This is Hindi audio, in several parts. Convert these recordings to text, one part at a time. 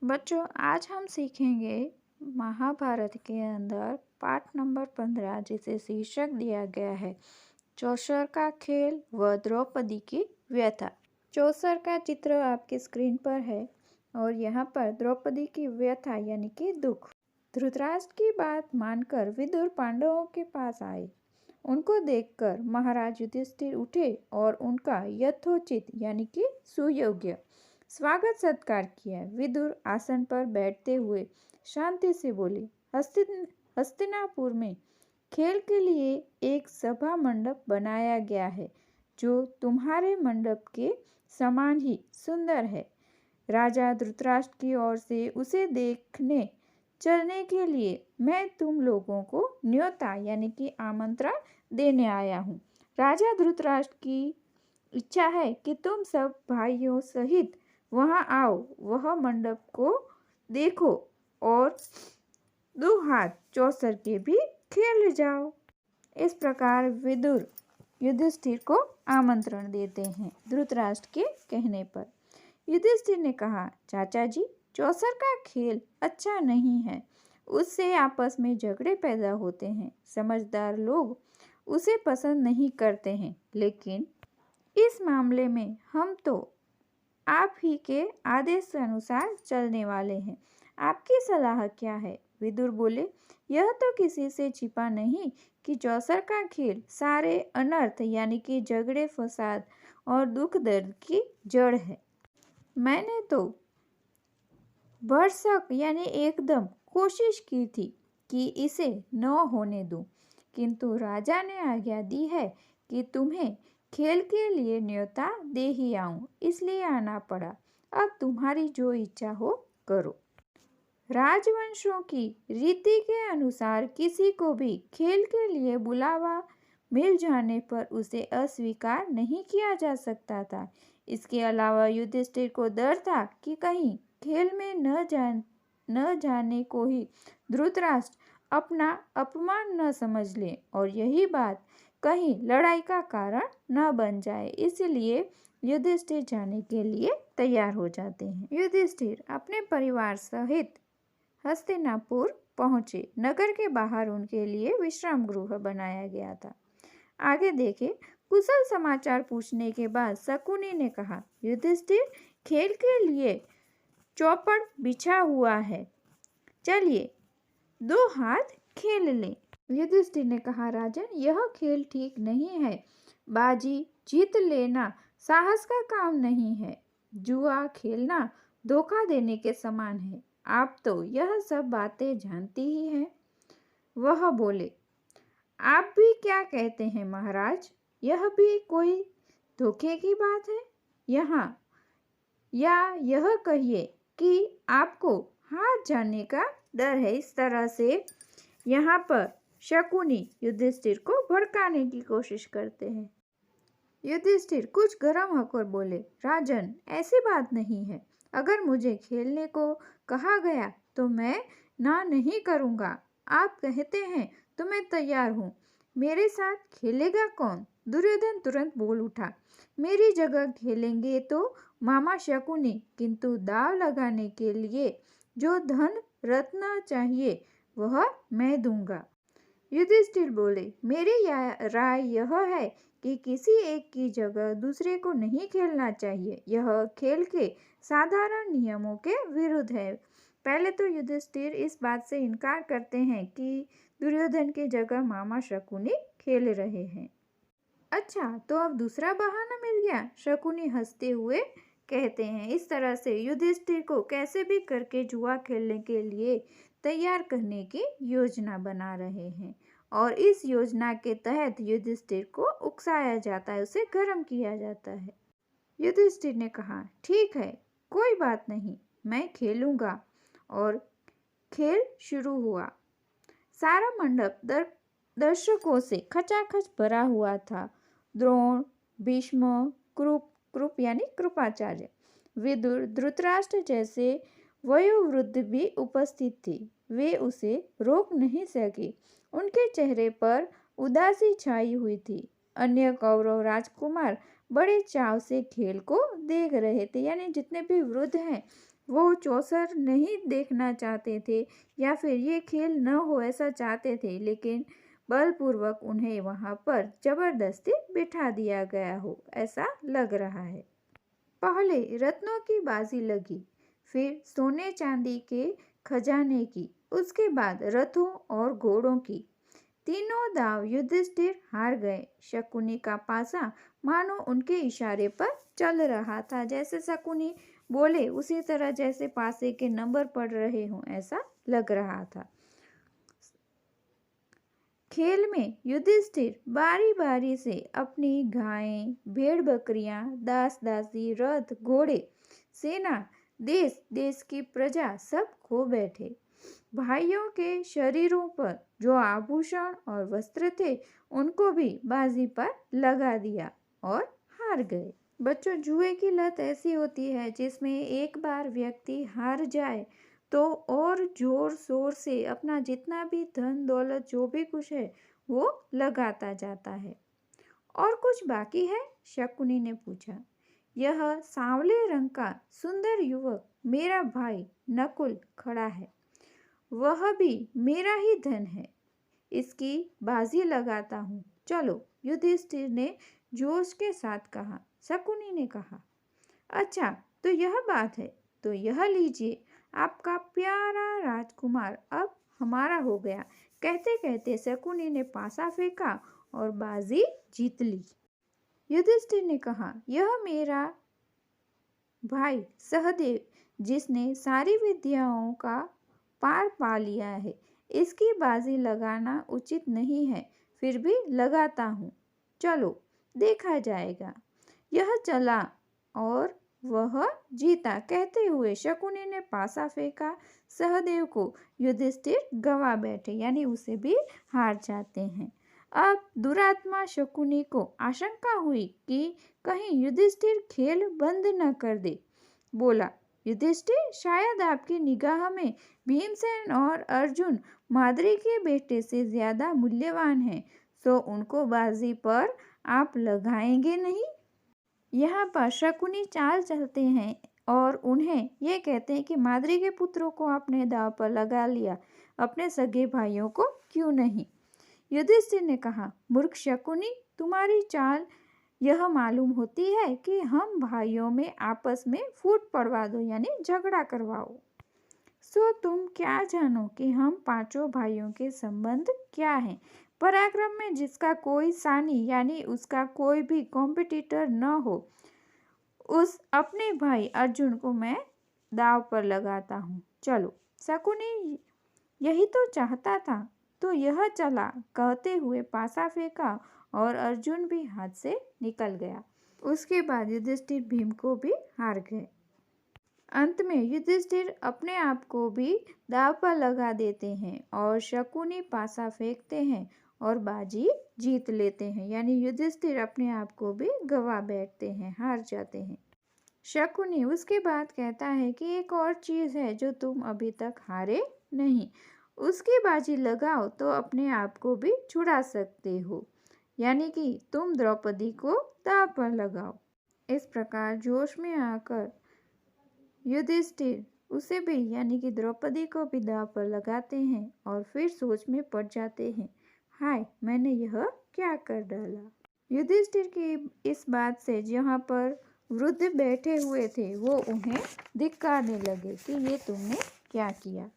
बच्चों, आज हम सीखेंगे महाभारत के अंदर पाठ नंबर 15, जिसे शीर्षक दिया गया है चौसर का खेल व द्रौपदी की व्यथा। चौसर का चित्र आपकी स्क्रीन पर है और यहाँ पर द्रौपदी की व्यथा यानी कि दुख। धृतराष्ट्र की बात मानकर विदुर पांडवों के पास आए। उनको देखकर महाराज युधिष्ठिर उठे और उनका यथोचित यानी कि सुयोग्य स्वागत सत्कार किया। विदुर आसन पर बैठते हुए शांति से बोले, हस्तिनापुर में खेल के लिए एक सभा मंडप बनाया गया है जो तुम्हारे मंडप के समान ही सुंदर है। राजा धृतराष्ट्र की ओर से उसे देखने चलने के लिए मैं तुम लोगों को न्योता यानी कि आमंत्रण देने आया हूँ। राजा धृतराष्ट्र की इच्छा है कि तुम सब भाइयों सहित वहां आओ, वह मंडप को देखो और दो हाथ चौसर के भी खेल जाओ। इस प्रकार विदुर युधिष्ठिर को आमंत्रण देते हैं धृतराष्ट्र के कहने पर। युधिष्ठिर ने कहा, चाचा जी, चौसर का खेल अच्छा नहीं है, उससे आपस में झगड़े पैदा होते हैं। समझदार लोग उसे पसंद नहीं करते हैं, लेकिन इस मामले में हम तो आप ही के आदेश अनुसार चलने वाले हैं। आपकी सलाह क्या है? विदुर बोले, यह तो किसी से छिपा नहीं कि चौसर का खेल सारे अनर्थ यानी कि झगड़े फसाद और दुख दर्द की जड़ है। मैंने तो भरसक यानी एकदम कोशिश की थी कि इसे न होने दूं, किंतु राजा ने आज्ञा दी है कि तुम्हें खेल के लिए न्योता दे ही आऊं, इसलिए आना पड़ा। अब तुम्हारी जो इच्छा हो करो। राजवंशों की रीति के अनुसार किसी को भी खेल के लिए बुलावा मिल जाने पर उसे अस्वीकार नहीं किया जा सकता था। इसके अलावा युधिष्ठिर को डर था कि कहीं खेल में न जाने को ही धृतराष्ट्र अपना अपमान न समझ ले और यही बात कहीं लड़ाई का कारण न बन जाए। इसलिए युधिष्ठिर जाने के लिए तैयार हो जाते हैं। युधिष्ठिर अपने परिवार सहित हस्तिनापुर पहुंचे। नगर के बाहर उनके लिए विश्राम गृह बनाया गया था। आगे देखें। कुशल समाचार पूछने के बाद शकुनी ने कहा, युधिष्ठिर, खेल के लिए चौपड़ बिछा हुआ है, चलिए दो हाथ खेल लें। युधिष्ठिर ने कहा, राजन, यह खेल ठीक नहीं है। बाजी जीत लेना साहस का काम नहीं है। जुआ खेलना धोखा देने के समान है। आप तो यह सब बातें जानती ही हैं। वह बोले, आप भी क्या कहते हैं महाराज? यह भी कोई धोखे की बात है यहाँ? या यह कहिए कि आपको हार जाने का डर है। इस तरह से यहाँ पर शकुनी युधिष्ठिर को भड़काने की कोशिश करते हैं। युधिष्ठिर कुछ गर्म होकर बोले, राजन, ऐसी बात नहीं है। अगर मुझे खेलने को कहा गया तो मैं ना नहीं करूँगा। आप कहते हैं तो मैं तैयार हूँ। मेरे साथ खेलेगा कौन? दुर्योधन तुरंत बोल उठा, मेरी जगह खेलेंगे तो मामा शकुनी, किंतु दाव लगाने के लिए जो धन रत्न चाहिए वह मैं दूंगा। युधिष्ठिर बोले, मेरी राय यह है कि किसी एक की जगह दूसरे को नहीं खेलना चाहिए। यह खेल के साधारण नियमों के विरुद्ध है। पहले तो युधिष्ठिर इस बात से इनकार करते हैं कि दुर्योधन की जगह मामा शकुनी खेल रहे हैं। अच्छा, तो अब दूसरा बहाना मिल गया, शकुनी हंसते हुए कहते हैं। इस तरह से युधिष्ठिर को कैसे भी करके जुआ खेलने के लिए तैयार करने की योजना बना रहे हैं और इस योजना के तहत युधिष्ठिर को उकसाया जाता है, उसे गर्म किया जाता है। युधिष्ठिर ने कहा, ठीक है, कोई बात नहीं, मैं खेलूंगा। और खेल शुरू हुआ। सारा मंडप दर्शकों से खचाखच भरा हुआ था। द्रोण, भीष्म, कृप यानी कृपाचार्य, विदुर, धृतराष्ट्र जैसे वयोवृद्ध भी उपस्थित थे। वे उसे रोक नहीं सके। उनके चेहरे पर उदासी छाई हुई थी। अन्य कौरव राजकुमार बड़े चाव से खेल को देख रहे थे, यानी जितने भी वृद्ध हैं वो चौसर नहीं देखना चाहते थे या फिर ये खेल न हो ऐसा चाहते थे, लेकिन बलपूर्वक उन्हें वहाँ पर जबरदस्ती बिठा दिया गया हो ऐसा लग रहा है। पहले रत्नों की बाजी लगी, फिर सोने चांदी के खजाने की, उसके बाद रथों और घोड़ों की। तीनों दाव युधिष्ठिर हार गए। शकुनी का पासा मानो उनके इशारे पर चल रहा था। जैसे शकुनी बोले उसी तरह जैसे पासे के नंबर पड़ रहे हों ऐसा लग रहा था। खेल में युधिष्ठिर बारी बारी से अपनी गायें, भेड़ बकरियां, दास दासी, रथ, घोड़े, सेना, देश देश की प्रजा सब खो बैठे। भाइयों के शरीरों पर जो आभूषण और वस्त्र थे उनको भी बाजी पर लगा दिया और हार गए। बच्चों, जुए की लत ऐसी होती है जिसमें एक बार व्यक्ति हार जाए तो और जोर शोर से अपना जितना भी धन दौलत जो भी कुछ है वो लगाता जाता है। और कुछ बाकी है? शकुनी ने पूछा। यह सांवले रंग का सुंदर युवक मेरा भाई नकुल खड़ा है, वह भी मेरा ही धन है, इसकी बाजी लगाता हूँ। चलो, युधिष्ठिर ने जोश के साथ कहा। शकुनी ने कहा, अच्छा तो यह बात है, तो यह लीजिए, आपका प्यारा राजकुमार अब हमारा हो गया। कहते कहते शकुनी ने पासा फेंका और बाजी जीत ली। युधिष्ठिर ने कहा, यह मेरा भाई सहदेव, जिसने सारी विद्याओं का पार पा लिया है, इसकी बाजी लगाना उचित नहीं है, फिर भी लगाता हूँ। चलो देखा जाएगा। यह चला और वह जीता। कहते हुए शकुनी ने पासा फेंका। सहदेव को युधिष्ठिर गवा बैठे, यानी उसे भी हार जाते हैं। अब दुरात्मा शकुनी को आशंका हुई कि कहीं युधिष्ठिर खेल बंद न कर दे। बोला, युधिष्ठिर, शायद आपकी निगाह में भीमसेन और अर्जुन माद्री के बेटे से ज्यादा मूल्यवान हैं, तो उनको बाजी पर आप लगाएंगे नहीं? यहाँ पर शकुनी चाल चलते हैं और उन्हें ये कहते हैं कि माद्री के पुत्रों को आपने दांव पर लगा लिया, अपने सगे भाइयों को क्यों नहीं? युधिष्ठिर ने कहा, मूर्ख शकुनी, तुम्हारी चाल यह मालूम होती है कि हम भाइयों में आपस में फूट पड़वा दो, यानी झगड़ा करवाओ। सो तुम क्या जानो कि हम पांचों भाइयों के संबंध क्या हैं? पराक्रम में जिसका कोई सानी यानी उसका कोई भी कॉम्पिटिटर न हो, उस अपने भाई अर्जुन को मैं दाव पर लगाता हूँ। चलो, शकुनी यही तो चाहता था, तो यह चला। कहते हुए पासा फेंका और अर्जुन भी हाथ से निकल गया। उसके बाद युधिष्ठिर भीम को भी हार गए। अंत में युधिष्ठिर अपने आप को भी दाव पर लगा देते हैं और शकुनी पासा फेंकते हैं और बाजी जीत लेते हैं, यानी युधिष्ठिर अपने आप को भी गवा बैठते हैं, हार जाते हैं। शकुनी उसके बाद कहता है कि एक और चीज़ है जो तुम अभी तक हारे नहीं, उसकी बाजी लगाओ तो अपने आप को भी छुड़ा सकते हो, यानी कि तुम द्रौपदी को दाव पर लगाओ। इस प्रकार जोश में आकर युधिष्ठिर उसे भी यानी कि द्रौपदी को भी दाव पर लगाते हैं और फिर सोच में पड़ जाते हैं, हाय मैंने यह क्या कर डाला। युधिष्ठिर की इस बात से जहाँ पर वृद्ध बैठे हुए थे वो उन्हें धिक्कारने लगे कि ये तुमने क्या किया।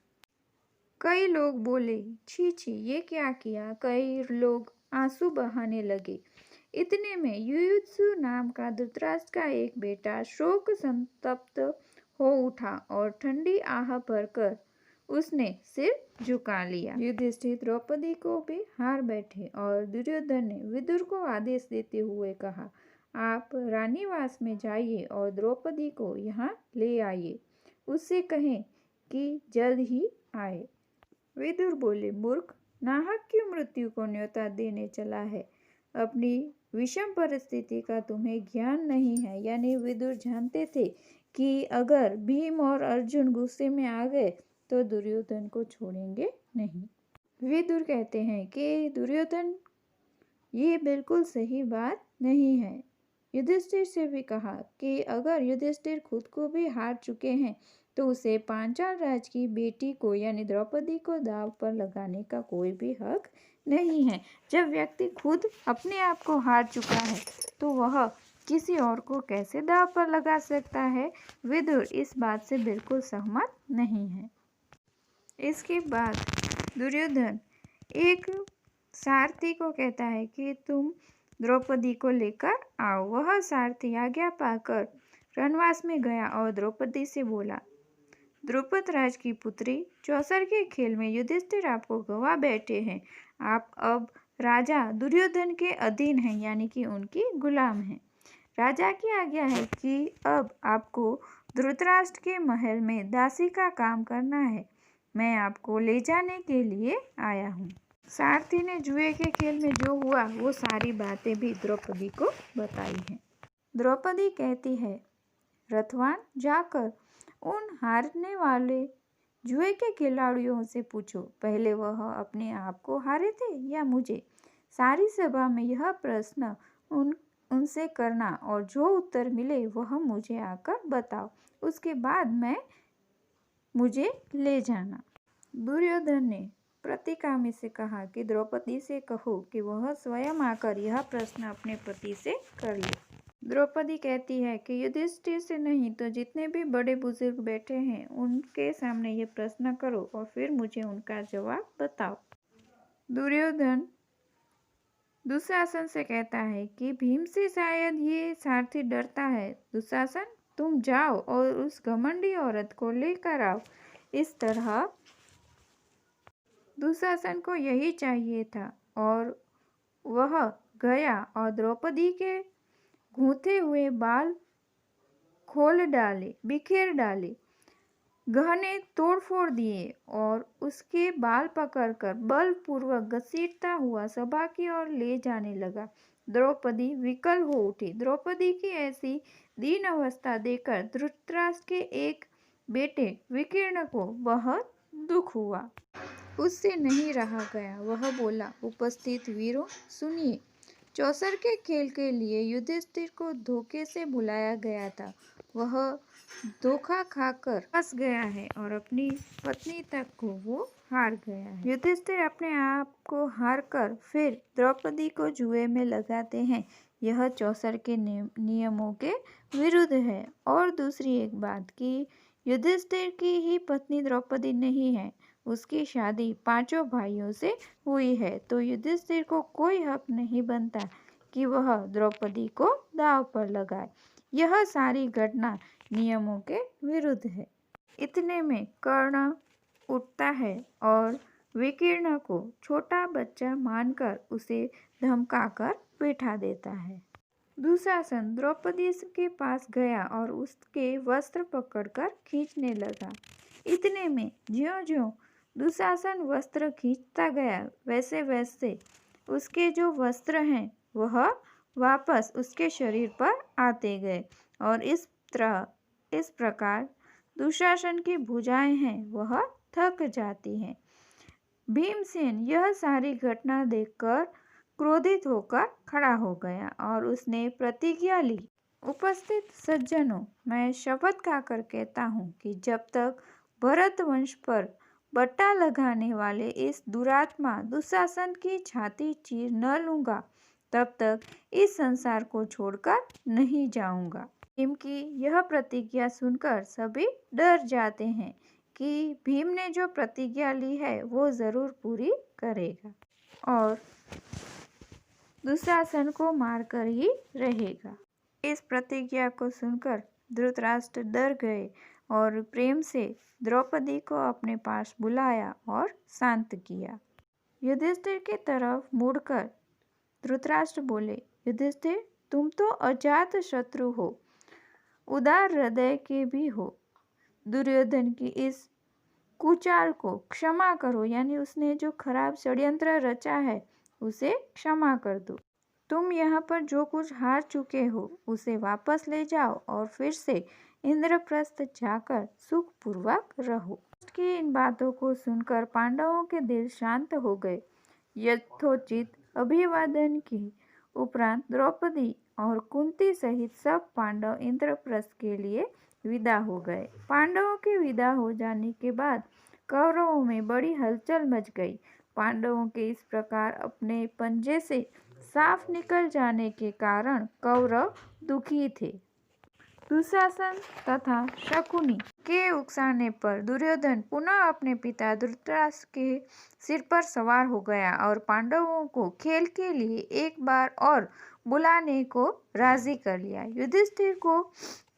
कई लोग बोले, छी छी ये क्या किया। कई लोग आंसू बहाने लगे। इतने में युयुत्सु नाम का धृतराष्ट्र का एक बेटा शोक संतप्त हो उठा और ठंडी आह भरकर उसने सिर झुका लिया। युधिष्ठिर द्रौपदी को भी हार बैठे और दुर्योधन ने विदुर को आदेश देते हुए कहा, आप रानीवास में जाइए और द्रौपदी को यहाँ ले आइए, उससे कहें कि जल्द ही आए। विदुर बोले, मूर्ख, नाहक क्यों मृत्यु को न्योता देने चला है? अपनी विषम परिस्थिति का तुम्हें ज्ञान नहीं है। यानी विदुर जानते थे कि अगर भीम और अर्जुन गुस्से में आ गए तो दुर्योधन को छोड़ेंगे नहीं। विदुर कहते हैं कि दुर्योधन, ये बिल्कुल सही बात नहीं है। युधिष्ठिर से भी कहा कि अगर युधिष्ठिर खुद को भी हार चुके हैं तो उसे पांचाल राज की बेटी को यानी द्रौपदी को दाव पर लगाने का कोई भी हक नहीं है। जब व्यक्ति खुद अपने आप को हार चुका है तो वह किसी और को कैसे दाव पर लगा सकता है। विदुर इस बात से बिल्कुल सहमत नहीं है। इसके बाद दुर्योधन एक सारथी को कहता है कि तुम द्रौपदी को लेकर आओ। वह सारथी आज्ञा पाकर रणवास में गया और द्रौपदी से बोला, द्रुपद राज की पुत्री, चौसर के खेल में युधिष्ठिर आपको गवा बैठे हैं। आप अब राजा दुर्योधन के अधीन हैं, यानी कि उनकी गुलाम हैं। राजा की आज्ञा है कि अब आपको धृतराष्ट्र के महल में दासी का काम करना है। मैं आपको ले जाने के लिए आया हूँ। सारथी ने जुए के खेल में जो हुआ वो सारी बातें भी द्रौपदी को बताई हैं। द्रौपदी कहती है, रथवान, जाकर उन हारने वाले जुए के खिलाड़ियों से पूछो, पहले वह अपने आप को हारे थे या मुझे। सारी सभा में यह प्रश्न उनसे करना और जो उत्तर मिले वह मुझे आकर बताओ। उसके बाद मुझे ले जाना। दुर्योधन ने प्रतिकामी से कहा कि द्रौपदी से कहो कि वह स्वयं आकर यह प्रश्न अपने पति से कर ले। द्रौपदी कहती है कि युधिष्ठिर से नहीं तो जितने भी बड़े बुजुर्ग बैठे हैं उनके सामने ये प्रश्न करो और फिर मुझे उनका जवाब बताओ। दुर्योधन दुशासन से कहता है कि भीम से शायद ये सारथी डरता है। दुशासन, तुम जाओ और उस घमंडी औरत को लेकर आओ। इस तरह दुशासन को यही चाहिए था और वह गया और द्रौपदी के गूंथे हुए बाल खोल डाले, बिखेर डाले, गहने तोड़फोड़ दिए और उसके बाल पकड़कर बलपूर्वक घसीटता हुआ सभा की ओर ले जाने लगा। द्रौपदी विकल हो उठी। द्रौपदी की ऐसी दीन अवस्था देखकर धृतराष्ट्र के एक बेटे विकर्ण को बहुत दुख हुआ। उससे नहीं रहा गया। वह बोला, उपस्थित वीरों, सुनिए। चौसर के खेल के लिए युधिष्ठिर को धोखे से बुलाया गया था। वह धोखा खाकर फंस गया है और अपनी पत्नी तक को वो हार गया है। युधिष्ठिर अपने आप को हार कर फिर द्रौपदी को जुए में लगाते हैं। यह चौसर के नियमों के विरुद्ध है। और दूसरी एक बात कि युधिष्ठिर की ही पत्नी द्रौपदी नहीं है, उसकी शादी 5 भाइयों से हुई है, तो युधिष्ठिर को कोई हक नहीं बनता कि वह द्रौपदी को दांव पर लगाए। यह सारी घटना नियमों के विरुद्ध है। इतने में कर्ण उठता है और विकर्ण को छोटा बच्चा मानकर उसे धमकाकर बैठा देता है। दुशासन द्रौपदी के पास गया और उसके वस्त्र पकड़कर खींचने लगा। इतने में ज्यों-ज्यों दुशासन वस्त्र खींचता गया वैसे वैसे उसके जो वस्त्र हैं वह वापस उसके शरीर पर आते गए और इस प्रकार दुशासन की भुजाएं हैं वह थक जाती हैं। भीमसेन यह सारी घटना देखकर क्रोधित होकर खड़ा हो गया और उसने प्रतिज्ञा ली, उपस्थित सज्जनों, मैं शपथ खाकर कहता हूँ कि जब तक भरत वंश पर बट्टा लगाने वाले इस दुरात्मा दुशासन की छाती चीर न लूँगा, तब तक इस संसार को छोड़कर नहीं जाऊँगा। भीम की यह प्रतिज्ञा सुनकर सभी डर जाते हैं कि भीम ने जो प्रतिज्ञा ली है वो ज़रूर पूरी करेगा और दुशासन को मारकर ही रहेगा। इस प्रतिज्ञा को सुनकर धृतराष्ट्र डर गए और प्रेम से द्रौपदी को अपने पास बुलाया और शांत किया। युधिष्ठिर की तरफ मुड़कर धृतराष्ट्र बोले, युधिष्ठिर, तुम तो अजात शत्रु हो, उदार हृदय के भी हो। दुर्योधन की इस कुचाल को क्षमा करो, यानी उसने जो खराब षड्यंत्र रचा है उसे क्षमा कर दो। तुम यहाँ पर जो कुछ हार चुके हो उसे वापस ले जाओ और फिर से इंद्रप्रस्थ जाकर सुखपूर्वक रहो। की इन बातों को सुनकर पांडवों के दिल शांत हो गए। यथोचित अभिवादन की उपरांत द्रौपदी और कुंती सहित सब पांडव इंद्रप्रस्थ के लिए विदा हो गए। पांडवों के विदा हो जाने के बाद कौरवों में बड़ी हलचल मच गई। पांडवों के इस प्रकार अपने पंजे से साफ निकल जाने के कारण कौरव दुखी थे। दुशासन तथा शकुनी के उकसाने पर दुर्योधन पुनः अपने पिता धृतराष्ट्र के सिर पर सवार हो गया और पांडवों को खेल के लिए एक बार और बुलाने को राजी कर लिया। युधिष्ठिर को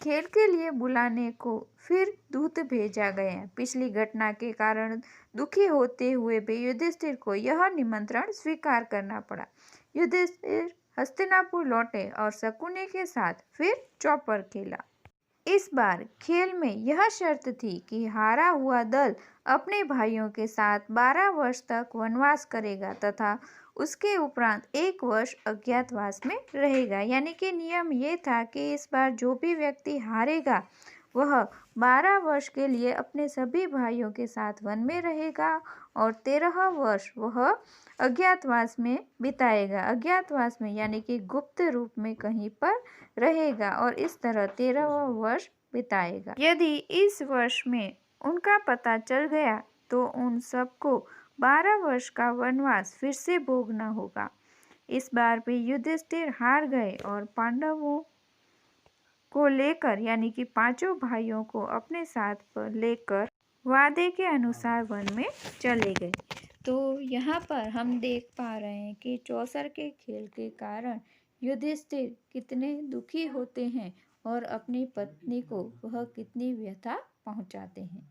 खेल के लिए बुलाने को फिर दूत भेजा गया। पिछली घटना के कारण दुखी होते हुए भी युधिष्ठिर को यह निमंत्रण स्वीकार करना पड़ा। युधिष्ठिर हस्तिनापुर लौटे और शकुनी के साथ फिर चौपर खेला। इस बार खेल में यह शर्त थी कि हारा हुआ दल अपने भाइयों के साथ 12 वर्ष तक वनवास करेगा तथा उसके उपरांत 1 वर्ष अज्ञातवास में रहेगा। यानी कि नियम ये था कि इस बार जो भी व्यक्ति हारेगा वह 12 वर्ष के लिए अपने सभी भाइयों के साथ वन में रहेगा और 13 वर्ष वह अज्ञातवास में बिताएगा। अज्ञातवास में यानी कि गुप्त रूप में कहीं पर रहेगा और इस तरह 13वां वर्ष बिताएगा। यदि इस वर्ष में उनका पता चल गया तो उन सबको 12 वर्ष का वनवास फिर से भोगना होगा। इस बार भी युधिष्ठिर हार गए और पांडवों को लेकर यानी कि 5 भाइयों को अपने साथ पर लेकर वादे के अनुसार वन में चले गए। तो यहाँ पर हम देख पा रहे हैं कि चौसर के खेल के कारण युधिष्ठिर कितने दुखी होते हैं और अपनी पत्नी को वह कितनी व्यथा पहुँचाते हैं।